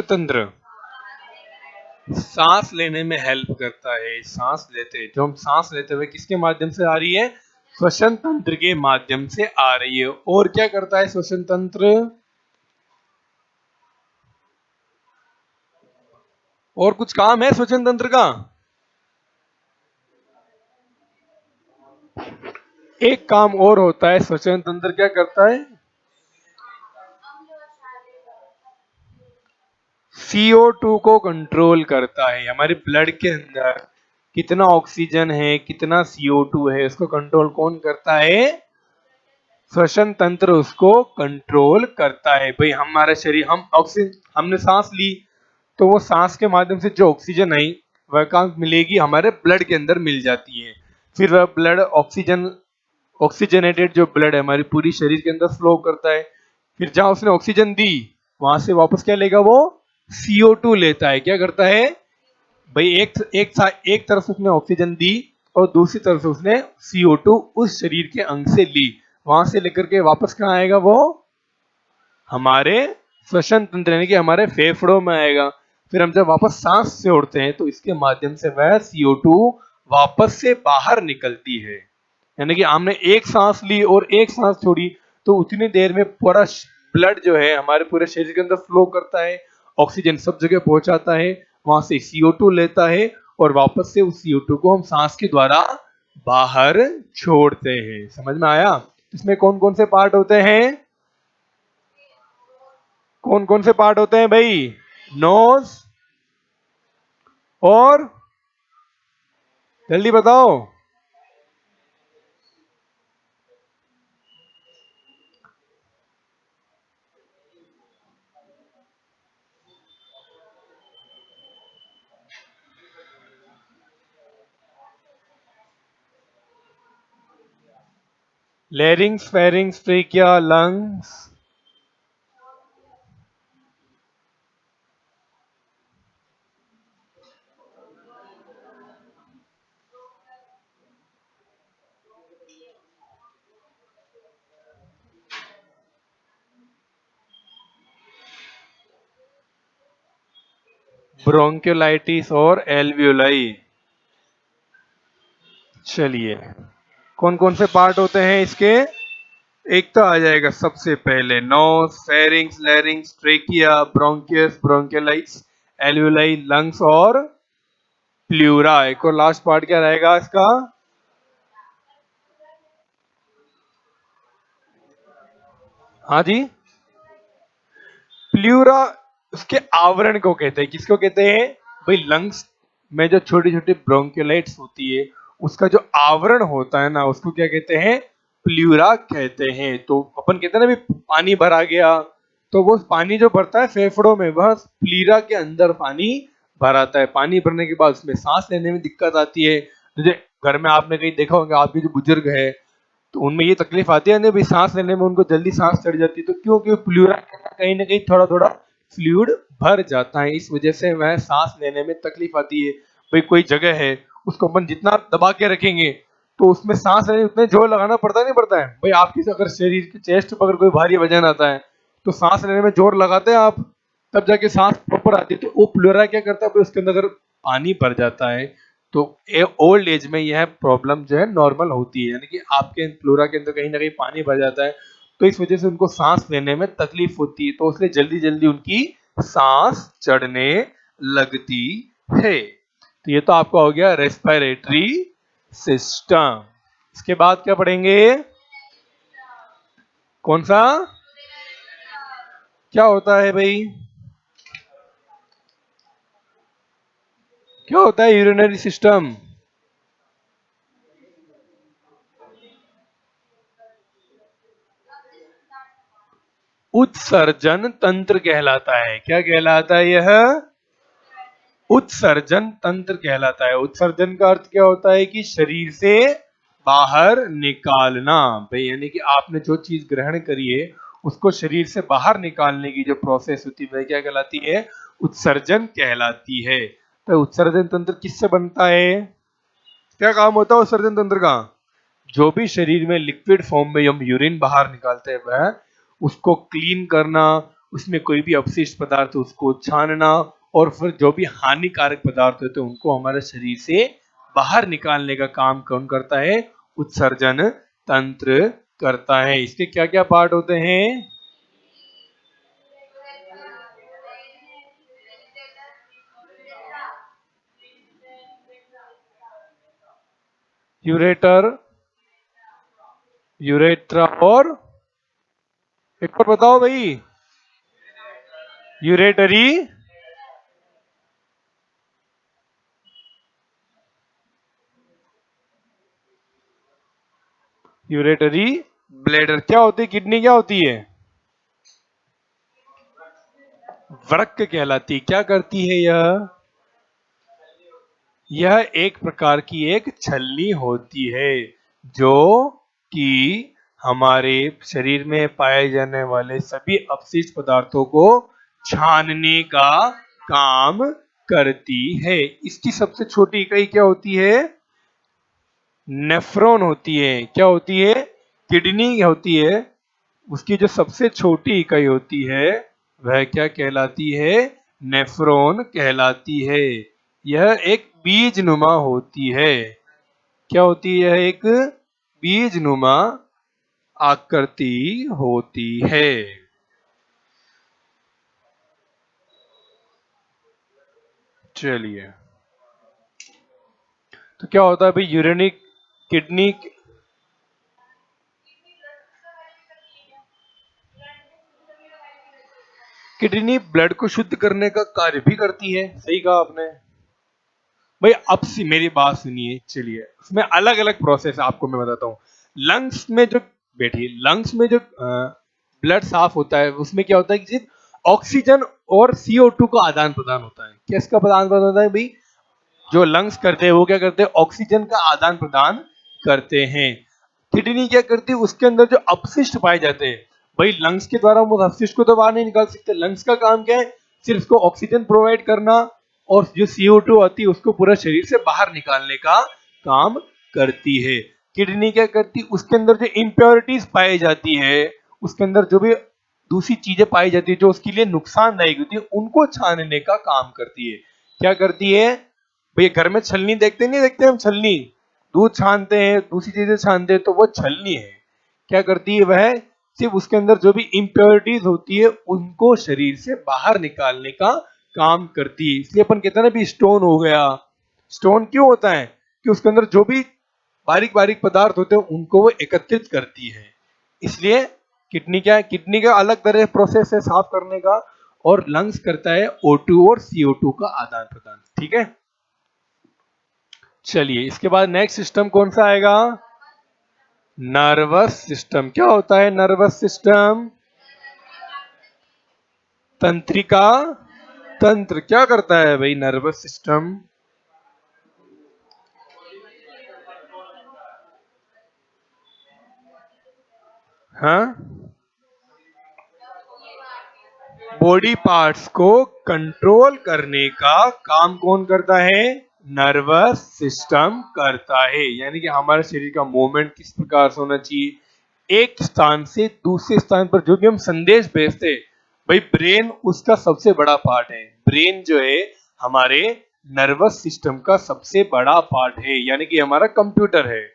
तंत्र सांस लेने में हेल्प करता है। सांस लेते जो हम सांस लेते हुए किसके माध्यम से आ रही है? श्वसन तंत्र के माध्यम से आ रही है। और क्या करता है श्वसन तंत्र? और कुछ काम है श्वसन तंत्र का? एक काम और होता है। श्वसन तंत्र क्या करता है? CO2 को कंट्रोल करता है। हमारे ब्लड के अंदर कितना ऑक्सीजन है, कितना CO2 है, उसको कंट्रोल कौन करता है? श्वसन तंत्र उसको कंट्रोल करता है। भाई हमारा शरीर, हम ऑक्सीजन, हमने सांस ली तो वो सांस के माध्यम से जो ऑक्सीजन आई वह कहाँ मिलेगी? हमारे ब्लड के अंदर मिल जाती है। फिर वह ब्लड ऑक्सीजनेटेड जो ब्लड है हमारी पूरी शरीर के अंदर फ्लो करता है। फिर जहां उसने ऑक्सीजन दी वहां से वापस क्या लेगा? वो CO2 लेता है। क्या करता है भाई? एक तरफ उसने ऑक्सीजन दी और दूसरी तरफ से उसने CO2 उस शरीर के अंग से ली। वहां से लेकर के वापस कहाँ आएगा? वो हमारे श्वसन तंत्र यानी कि हमारे फेफड़ों में आएगा। फिर हम जब वापस सांस छोड़ते हैं तो इसके माध्यम से वह CO2 वापस से बाहर निकलती है। यानी कि हमने एक सांस ली और एक सांस छोड़ी तो उतनी देर में पूरा ब्लड जो है हमारे पूरे शरीर के अंदर फ्लो करता है, ऑक्सीजन सब जगह पहुंचाता है, वहां से CO2 लेता है और वापस से उस CO2 को हम सांस के द्वारा बाहर छोड़ते हैं। समझ में आया? इसमें कौन कौन से पार्ट होते हैं? कौन कौन से पार्ट होते हैं भाई? नोज और जल्दी बताओ। Larynx, pharynx, trachea, lungs. Bronchiolitis और एल्वियोलाई। चलिए, कौन कौन से पार्ट होते हैं इसके? एक तो आ जाएगा सबसे पहले nose, pharynx, larynx, trachea, bronchus, bronchiolitis, alveoli, lungs और प्लूरा। एक और लास्ट पार्ट क्या रहेगा इसका? हाँ जी, प्लूरा उसके आवरण को कहते हैं। किसको कहते हैं भाई? लंग्स में जो छोटी छोटी ब्रोंकियोलाइट्स होती है उसका जो आवरण होता है ना उसको क्या कहते हैं? प्लूरा कहते हैं। तो अपन कहते हैं ना भी पानी भरा गया, तो वो पानी जो भरता है फेफड़ों में वह प्लूरा के अंदर पानी भराता है। पानी भरने के बाद उसमें सांस लेने में दिक्कत आती है। जैसे घर में आपने कहीं देखा होगा, आपके जो बुजुर्ग है तो उनमें ये तकलीफ आती है ना भाई, सांस लेने में उनको जल्दी सांस चढ़ जाती है। तो क्योंकि प्लूरा कहीं ना कहीं थोड़ा थोड़ा फ्लूइड भर जाता है, इस वजह से वह सांस लेने में तकलीफ आती है। भाई कोई जगह है उसको अपन जितना दबा के रखेंगे तो उसमें सांस लेने उतने जोर लगाना पड़ता नहीं पड़ता है भाई? आपकी अगर शरीर के चेस्ट पर अगर कोई भारी वजन आता है तो सांस लेने में जोर लगाते हैं आप, तब जाके सांस प्रॉपर आती है। तो वो प्लूरा क्या करता है भाई? उसके अंदर अगर पानी भर जाता है तो ओल्ड एज में यह प्रॉब्लम जो है नॉर्मल होती है। यानी कि आपके फ्लोरा के अंदर कहीं ना कहीं पानी भर जाता है तो इस वजह से उनको सांस लेने में तकलीफ होती है, तो इसलिए जल्दी जल्दी उनकी सांस चढ़ने लगती है। तो ये तो आपका हो गया रेस्पिरेटरी सिस्टम। इसके बाद क्या पढ़ेंगे? कौन सा? क्या होता है भाई? क्या होता है यूरिनरी सिस्टम? उत्सर्जन तंत्र कहलाता है। क्या कहलाता है यह? उत्सर्जन तंत्र कहलाता है। उत्सर्जन का अर्थ क्या होता है? कि शरीर से बाहर निकालना भाई। यानी कि आपने जो चीज ग्रहण करी है उसको शरीर से बाहर निकालने की जो प्रोसेस होती है वह क्या कहलाती है? उत्सर्जन कहलाती है। तो उत्सर्जन तंत्र किससे बनता है? क्या काम होता है उत्सर्जन तंत्र का? जो भी शरीर में लिक्विड फॉर्म में हम यूरिन बाहर निकालते हैं वह उसको क्लीन करना, उसमें कोई भी अपशिष्ट पदार्थ हो उसको छानना, और फिर जो भी हानिकारक पदार्थ होते हैं उनको हमारे शरीर से बाहर निकालने का काम कौन करता है? उत्सर्जन तंत्र करता है। इसके क्या क्या पार्ट होते हैं? यूरेटर, यूरेट्रा, और एक और बताओ भाई। Ureteric, ureteric bladder. क्या होती है किडनी? क्या होती है? वृक्क कहलाती। क्या करती है यह? यह एक प्रकार की एक छलनी होती है जो कि हमारे शरीर में पाए जाने वाले सभी अपशिष्ट पदार्थों को छानने का काम करती है। इसकी सबसे छोटी इकाई क्या होती है? नेफ्रॉन होती है। क्या होती है? किडनी होती है। उसकी जो सबसे छोटी इकाई होती है वह क्या कहलाती है? नेफ्रॉन कहलाती है। यह एक बीज नुमा होती है। क्या होती है? यह एक बीज नुमा आकृति होती है। चलिए, तो क्या होता है भाई? यूरेनिक किडनी, किडनी ब्लड को शुद्ध करने का कार्य भी करती है। सही कहा आपने भाई। अब से मेरी बात सुनिए। चलिए, उसमें अलग अलग प्रोसेस आपको मैं बताता हूँ। लंग्स में जो, बैठिए, लंग्स में जो ब्लड साफ होता है उसमें क्या होता है कि सिर्फ ऑक्सीजन और CO2 का आदान प्रदान होता है। किसका आदान प्रदान होता है भाई? जो लंग्स करते हैं वो क्या करते हैं? ऑक्सीजन का आदान प्रदान करते हैं। किडनी क्या करती है? उसके अंदर जो अपशिष्ट पाए जाते हैं, भाई लंग्स के द्वारा हम उस अपशिष्ट को तो बाहर नहीं निकाल सकते। लंग्स का काम क्या है? सिर्फ उसको ऑक्सीजन प्रोवाइड करना, और जो CO2 आती है उसको पूरा शरीर से बाहर निकालने का काम करती है। किडनी क्या करती है? उसके अंदर जो इम्प्योरिटीज पाई जाती है, उसके अंदर जो भी दूसरी चीजें पाई जाती है जो उसके लिए नुकसानदायक होती है, उनको छानने का काम करती है। क्या करती है भाई? घर में छलनी देखते नहीं देखते हम? छलनी, दूध छानते हैं, दूसरी चीजें छानते हैं, तो वो छलनी है। क्या करती है वह? सिर्फ उसके अंदर जो भी इम्प्योरिटीज होती है उनको शरीर से बाहर निकालने का काम करती है। इसलिए अपन कहते हैं ना भी स्टोन हो गया। स्टोन क्यों होता है? कि उसके अंदर जो भी बारीक बारीक पदार्थ होते हैं उनको वो एकत्रित करती है। इसलिए किडनी क्या है? किडनी का अलग तरह प्रोसेस है साफ करने का, और लंग्स करता है O2 और CO2 का आदान प्रदान। ठीक है। चलिए, इसके बाद नेक्स्ट सिस्टम कौन सा आएगा? Nervous system. क्या होता है नर्वस सिस्टम? तंत्रिका तंत्र। क्या करता है भाई नर्वस सिस्टम? हाँ, बॉडी पार्ट्स को कंट्रोल करने का काम कौन करता है? नर्वस सिस्टम करता है। यानी कि हमारे शरीर का मूवमेंट किस प्रकार से होना चाहिए, एक स्थान से दूसरे स्थान पर जो भी हम संदेश भेजते हैं, भाई ब्रेन उसका सबसे बड़ा पार्ट है। ब्रेन जो है हमारे नर्वस सिस्टम का सबसे बड़ा पार्ट है, यानी कि हमारा कंप्यूटर है।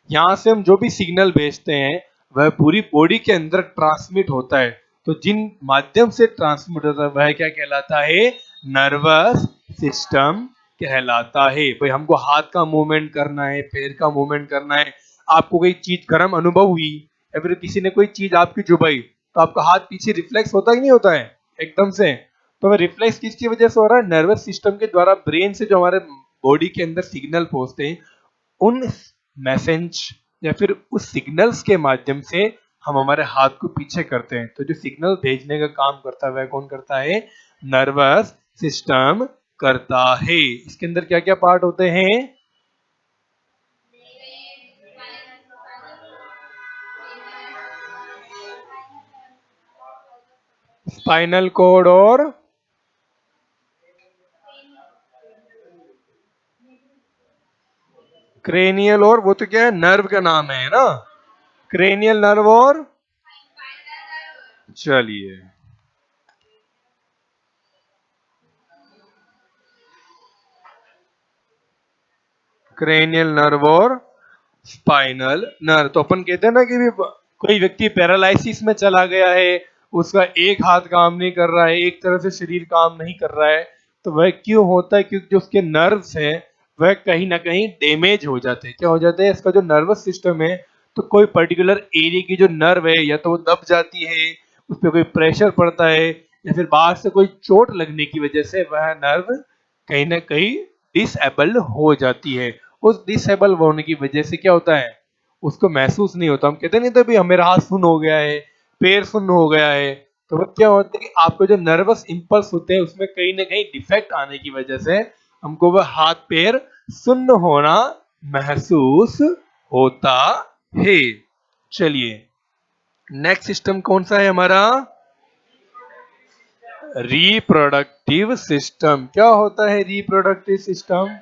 यहाँ से हम जो भी सिग्नल भेजते हैं वह पूरी बॉडी के अंदर ट्रांसमिट होता है। तो जिन माध्यम से ट्रांसमिट होता है वह क्या कहलाता है? नर्वस सिस्टम कहलाता है। भाई हमको हाथ का मूवमेंट करना है, पैर का मूवमेंट करना है, आपको कोई चीज गर्म अनुभव हुई या फिर किसी ने कोई चीज आपकी चुभाई, तो आपका हाथ पीछे रिफ्लेक्स होता ही नहीं होता है एकदम से? तो वह रिफ्लेक्स किसकी वजह से हो रहा है? नर्वस सिस्टम के द्वारा ब्रेन से जो हमारे बॉडी के अंदर सिग्नल पहुंचते हैं, उन मैसेज या फिर उस सिग्नल्स के माध्यम से हम हमारे हाथ को पीछे करते हैं। तो जो सिग्नल भेजने का काम करता है वह कौन करता है? नर्वस सिस्टम करता है। इसके अंदर क्या क्या पार्ट होते हैं? स्पाइनल कोड और क्रेनियल, और वो तो क्या है, नर्व का नाम है ना? क्रेनियल नर्व और, चलिए, क्रेनियल नर्व और स्पाइनल नर्व। तो अपन कहते हैं ना कि भी कोई व्यक्ति पैरालिसिस में चला गया है, उसका एक हाथ काम नहीं कर रहा है, एक तरह से शरीर काम नहीं कर रहा है, तो वह क्यों होता है? क्योंकि जो उसके नर्व्स हैं वह कहीं ना कहीं डैमेज हो जाते हैं। क्या हो जाते हैं? इसका जो नर्वस सिस्टम है, तो कोई पर्टिकुलर एरिया की जो नर्व है या तो वो दब जाती है, उस पर कोई प्रेशर पड़ता है, या फिर बाहर से कोई चोट लगने की वजह से वह नर्व कहीं ना कहीं डिसेबल्ड हो जाती है। उस डिसेबल होने की वजह से क्या होता है? उसको महसूस नहीं होता। हम कहते नहीं तो भी मेरा हाथ सुन्न हो गया है, पैर सुन्न हो गया है। तो वो क्या होता है कि आपके जो नर्वस इंपल्स होते हैं उसमें कहीं ना कहीं डिफेक्ट आने की वजह से हमको वह हाथ पैर सुन्न होना महसूस होता है। चलिए, नेक्स्ट सिस्टम कौन सा है हमारा? Reproductive system. क्या होता है रिप्रोडक्टिव सिस्टम?